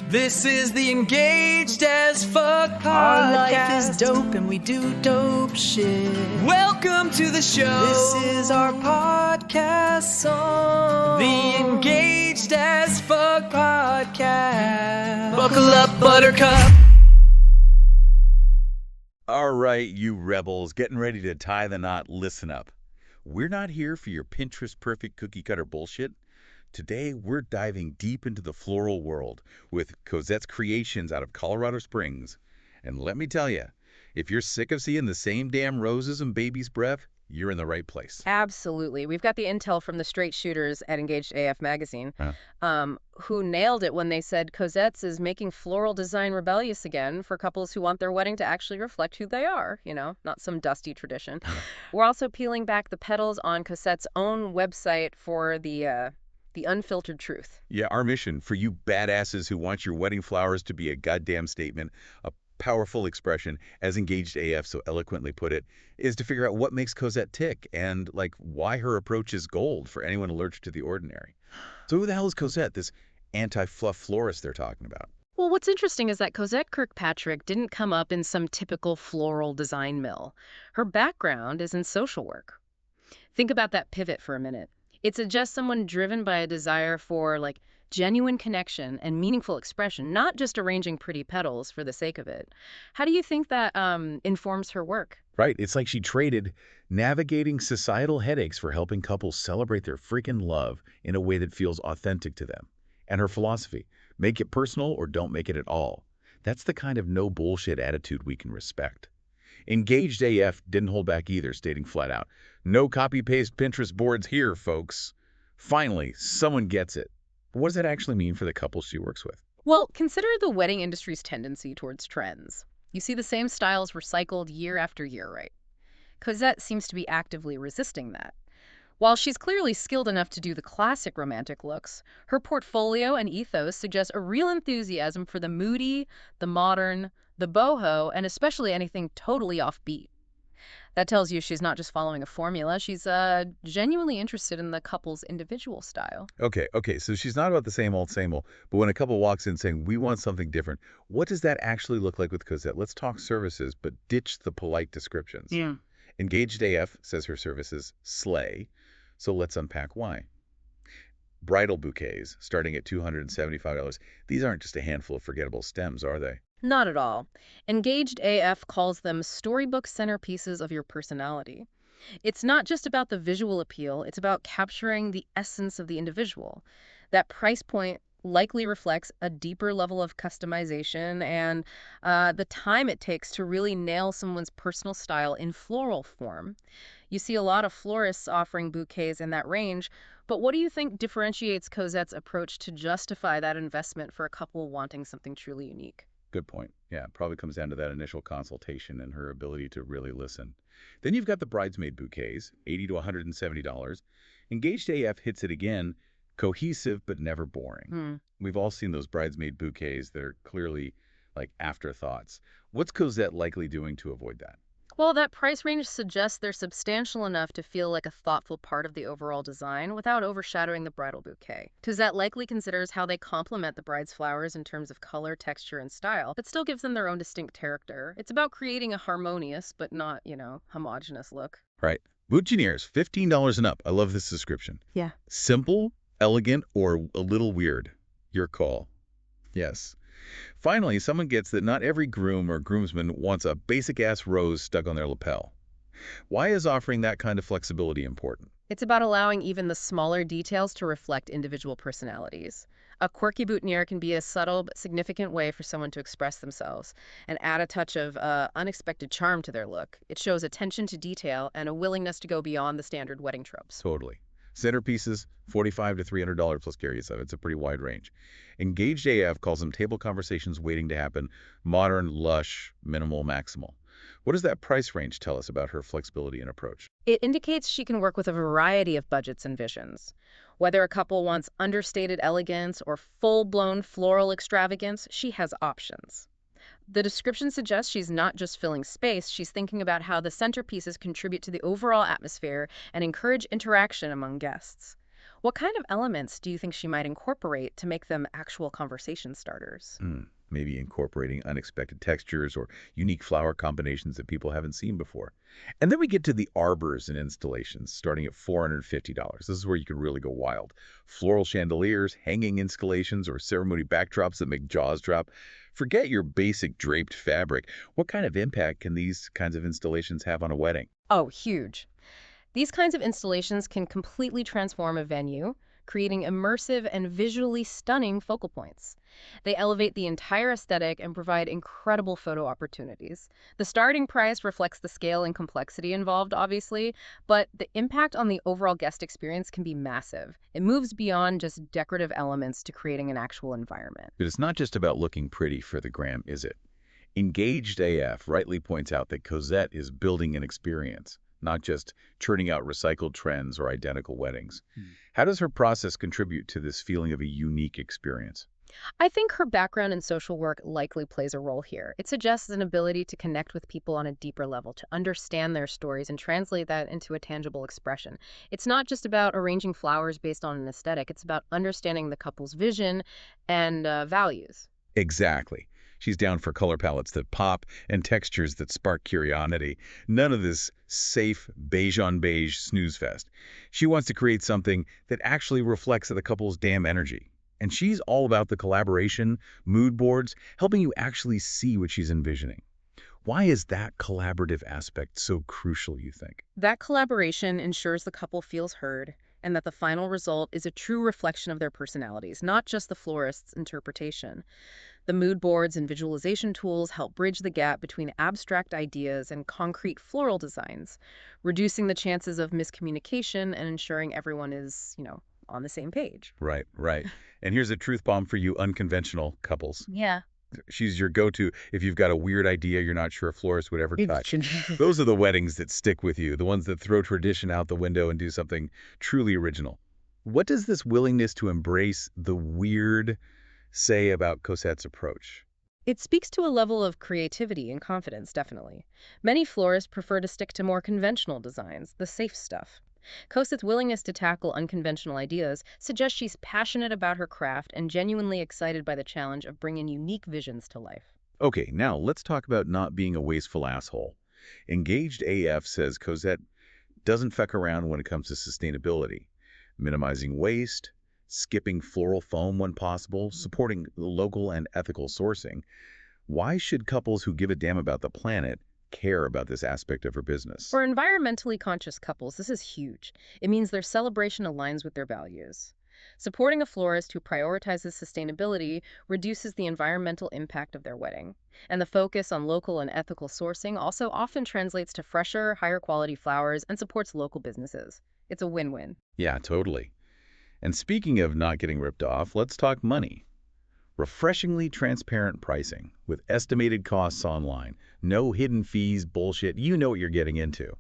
This is the Engaged as Fuck podcast. Our life is dope and we do dope shit. Welcome to the show. This is our podcast song. The Engaged as Fuck podcast. Buckle up, Buttercup. All right, you rebels, getting ready to tie the knot, listen up. We're not here for your Pinterest perfect cookie cutter bullshit. Today, we're diving deep into the floral world with Cosette's creations out of Colorado Springs. And let me tell you, if you're sick of seeing the same damn roses and baby's breath, you're in the right place. Absolutely. We've got the intel from the straight shooters at Engaged AF magazine, who nailed it when they said Cosette's is making floral design rebellious again for couples who want their wedding to actually reflect who they are, not some dusty tradition. We're also peeling back the petals on Cosette's own website for the unfiltered truth. Yeah, our mission for you badasses who want your wedding flowers to be a goddamn statement, a powerful expression, as Engaged AF so eloquently put it, is to figure out what makes Cosette tick and, why her approach is gold for anyone allergic to the ordinary. So who the hell is Cosette, this anti-fluff florist they're talking about? Well, what's interesting is that Cosette Kirkpatrick didn't come up in some typical floral design mill. Her background is in social work. Think about that pivot for a minute. It suggests someone driven by a desire for, genuine connection and meaningful expression, not just arranging pretty petals for the sake of it. How do you think that informs her work? Right. It's like she traded navigating societal headaches for helping couples celebrate their freaking love in a way that feels authentic to them. And her philosophy, make it personal or don't make it at all. That's the kind of no bullshit attitude we can respect. Engaged AF didn't hold back either, stating flat out, no copy-paste Pinterest boards here, folks. Finally, someone gets it. But what does that actually mean for the couples she works with? Well, consider the wedding industry's tendency towards trends. You see the same styles recycled year after year, right? Cosette seems to be actively resisting that. While she's clearly skilled enough to do the classic romantic looks, her portfolio and ethos suggest a real enthusiasm for the moody, the modern, the boho, and especially anything totally offbeat. That tells you she's not just following a formula. She's genuinely interested in the couple's individual style. Okay, so she's not about the same old, but when a couple walks in saying, we want something different, what does that actually look like with Cosette? Let's talk services, but ditch the polite descriptions. Yeah. Engaged AF says her services slay, so let's unpack why. Bridal bouquets, starting at $275. These aren't just a handful of forgettable stems, are they? Not at all. Engaged AF calls them storybook centerpieces of your personality. It's not just about the visual appeal, it's about capturing the essence of the individual. That price point likely reflects a deeper level of customization and the time it takes to really nail someone's personal style in floral form. You see a lot of florists offering bouquets in that range, but what do you think differentiates Cosette's approach to justify that investment for a couple wanting something truly unique? Good point. Yeah, it probably comes down to that initial consultation and her ability to really listen. Then you've got the bridesmaid bouquets, $80 to $170. Engaged AF hits it again, cohesive but never boring. We've all seen those bridesmaid bouquets that are clearly like afterthoughts. What's Cosette likely doing to avoid that? Well, that price range suggests they're substantial enough to feel like a thoughtful part of the overall design without overshadowing the bridal bouquet. Cosette likely considers how they complement the bride's flowers in terms of color, texture, and style, but still gives them their own distinct character. It's about creating a harmonious, but not, homogeneous look. Right. Boutonnieres, $15 and up. I love this description. Yeah. Simple, elegant, or a little weird. Your call. Yes. Finally, someone gets that not every groom or groomsman wants a basic-ass rose stuck on their lapel. Why is offering that kind of flexibility important? It's about allowing even the smaller details to reflect individual personalities. A quirky boutonniere can be a subtle but significant way for someone to express themselves and add a touch of unexpected charm to their look. It shows attention to detail and a willingness to go beyond the standard wedding tropes. Totally. Centerpieces, $45 to $300 plus carry. So it's a pretty wide range. Engaged AF calls them table conversations waiting to happen, modern, lush, minimal, maximal. What does that price range tell us about her flexibility and approach? It indicates she can work with a variety of budgets and visions. Whether a couple wants understated elegance or full-blown floral extravagance, she has options. The description suggests she's not just filling space, she's thinking about how the centerpieces contribute to the overall atmosphere and encourage interaction among guests. What kind of elements do you think she might incorporate to make them actual conversation starters? Maybe incorporating unexpected textures or unique flower combinations that people haven't seen before. And then we get to the arbors and installations, starting at $450. This is where you can really go wild. Floral chandeliers, hanging installations, or ceremony backdrops that make jaws drop. Forget your basic draped fabric. What kind of impact can these kinds of installations have on a wedding? Oh, huge. These kinds of installations can completely transform a venue, creating immersive and visually stunning focal points. They elevate the entire aesthetic and provide incredible photo opportunities. The starting price reflects the scale and complexity involved, obviously, but the impact on the overall guest experience can be massive. It moves beyond just decorative elements to creating an actual environment. But it's not just about looking pretty for the gram, is it? Engaged AF rightly points out that Cosette is building an experience, not just churning out recycled trends or identical weddings. How does her process contribute to this feeling of a unique experience? I think her background in social work likely plays a role here. It suggests an ability to connect with people on a deeper level, to understand their stories and translate that into a tangible expression. It's not just about arranging flowers based on an aesthetic, it's about understanding the couple's vision and values. Exactly. She's down for color palettes that pop and textures that spark curiosity. None of this safe beige on beige snooze fest. She wants to create something that actually reflects the couple's damn energy. And she's all about the collaboration, mood boards, helping you actually see what she's envisioning. Why is that collaborative aspect so crucial, you think? That collaboration ensures the couple feels heard and that the final result is a true reflection of their personalities, not just the florist's interpretation. The mood boards and visualization tools help bridge the gap between abstract ideas and concrete floral designs, reducing the chances of miscommunication and ensuring everyone is, on the same page. Right, right. And here's a truth bomb for you unconventional couples. Yeah. She's your go-to if you've got a weird idea you're not sure a florist would ever touch. Those are the weddings that stick with you, the ones that throw tradition out the window and do something truly original. What does this willingness to embrace the weird say about Cosette's approach? It speaks to a level of creativity and confidence, definitely. Many florists prefer to stick to more conventional designs, the safe stuff. Cosette's willingness to tackle unconventional ideas suggests she's passionate about her craft and genuinely excited by the challenge of bringing unique visions to life. Okay, now let's talk about not being a wasteful asshole. Engaged AF says Cosette doesn't feck around when it comes to sustainability, minimizing waste, skipping floral foam when possible, supporting local and ethical sourcing. Why should couples who give a damn about the planet care about this aspect of her business? For environmentally conscious couples, this is huge. It means their celebration aligns with their values. Supporting a florist who prioritizes sustainability reduces the environmental impact of their wedding. And the focus on local and ethical sourcing also often translates to fresher, higher quality flowers and supports local businesses. It's a win-win. Yeah, totally. And speaking of not getting ripped off, let's talk money. Refreshingly transparent pricing with estimated costs online. No hidden fees, bullshit. You know what you're getting into.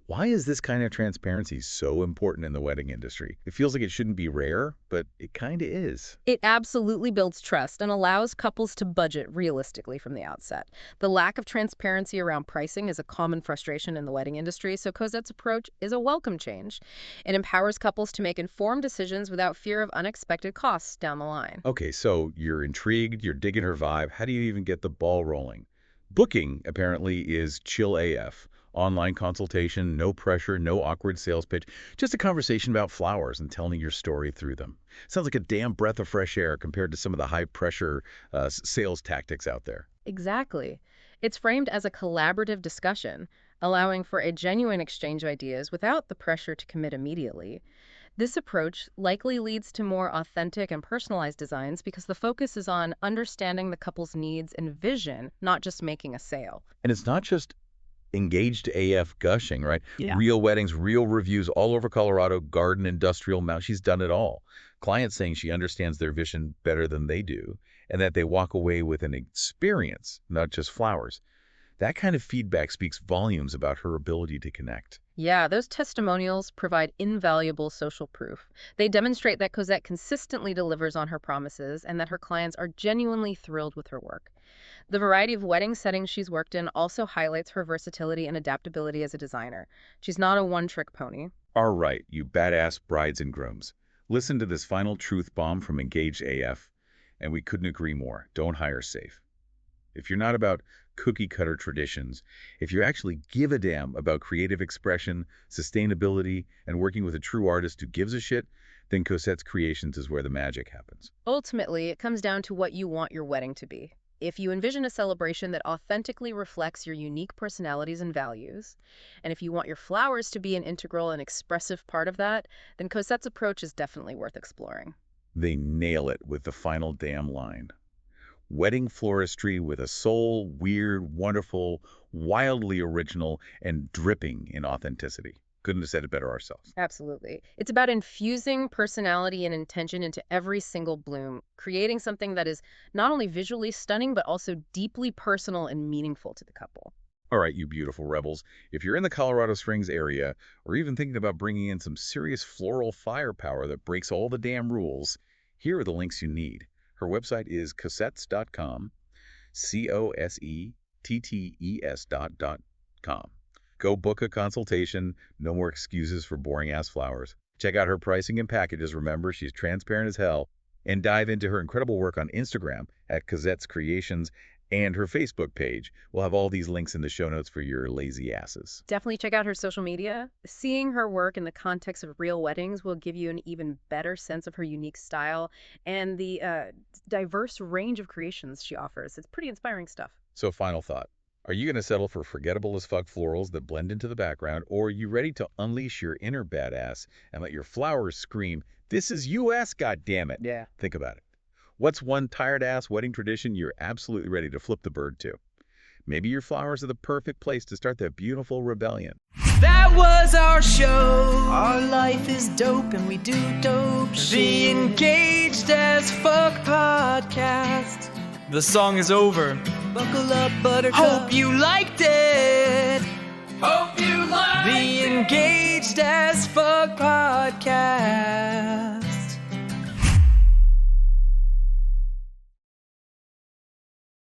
Why is this kind of transparency so important in the wedding industry? It feels like it shouldn't be rare, but it kind of is. It absolutely builds trust and allows couples to budget realistically from the outset. The lack of transparency around pricing is a common frustration in the wedding industry, so Cosette's approach is a welcome change. It empowers couples to make informed decisions without fear of unexpected costs down the line. Okay, so you're intrigued, you're digging her vibe. How do you even get the ball rolling? Booking, apparently, is chill AF. Online consultation, no pressure, no awkward sales pitch, just a conversation about flowers and telling your story through them. Sounds like a damn breath of fresh air compared to some of the high-pressure sales tactics out there. Exactly. It's framed as a collaborative discussion, allowing for a genuine exchange of ideas without the pressure to commit immediately. This approach likely leads to more authentic and personalized designs because the focus is on understanding the couple's needs and vision, not just making a sale. And it's not just engaged AF gushing, right? Yeah. Real weddings, real reviews all over Colorado, garden, industrial, now she's done it all. Clients saying she understands their vision better than they do and that they walk away with an experience, not just flowers. That kind of feedback speaks volumes about her ability to connect. Yeah, those testimonials provide invaluable social proof. They demonstrate that Cosette consistently delivers on her promises and that her clients are genuinely thrilled with her work. The variety of wedding settings she's worked in also highlights her versatility and adaptability as a designer. She's not a one-trick pony. All right, you badass brides and grooms. Listen to this final truth bomb from Engaged AF, and we couldn't agree more. Don't hire safe. If you're not about cookie-cutter traditions, if you actually give a damn about creative expression, sustainability, and working with a true artist who gives a shit, then Cosette's Creations is where the magic happens. Ultimately, it comes down to what you want your wedding to be. If you envision a celebration that authentically reflects your unique personalities and values, and if you want your flowers to be an integral and expressive part of that, then Cosette's approach is definitely worth exploring. They nail it with the final damn line. Wedding floristry with a soul, weird, wonderful, wildly original, and dripping in authenticity. Couldn't have said it better ourselves. Absolutely. It's about infusing personality and intention into every single bloom, creating something that is not only visually stunning, but also deeply personal and meaningful to the couple. All right, you beautiful rebels. If you're in the Colorado Springs area, or even thinking about bringing in some serious floral firepower that breaks all the damn rules, here are the links you need. Her website is cosettes.com, COSETTES.com. Go book a consultation. No more excuses for boring-ass flowers. Check out her pricing and packages. Remember, she's transparent as hell. And dive into her incredible work on Instagram at Cosette's Creations and her Facebook page. We'll have all these links in the show notes for your lazy asses. Definitely check out her social media. Seeing her work in the context of real weddings will give you an even better sense of her unique style and the diverse range of creations she offers. It's pretty inspiring stuff. So final thought. Are you going to settle for forgettable as fuck florals that blend into the background, or are you ready to unleash your inner badass and let your flowers scream, "This is US, goddammit"? Yeah. Think about it. What's one tired-ass wedding tradition you're absolutely ready to flip the bird to? Maybe your flowers are the perfect place to start that beautiful rebellion. That was our show. Our life is dope and we do dope The shit. Engaged as Fuck podcast. The song is over. Buckle up, buttercup. Hope you liked it. Hope you liked The Engaged as Fuck podcast.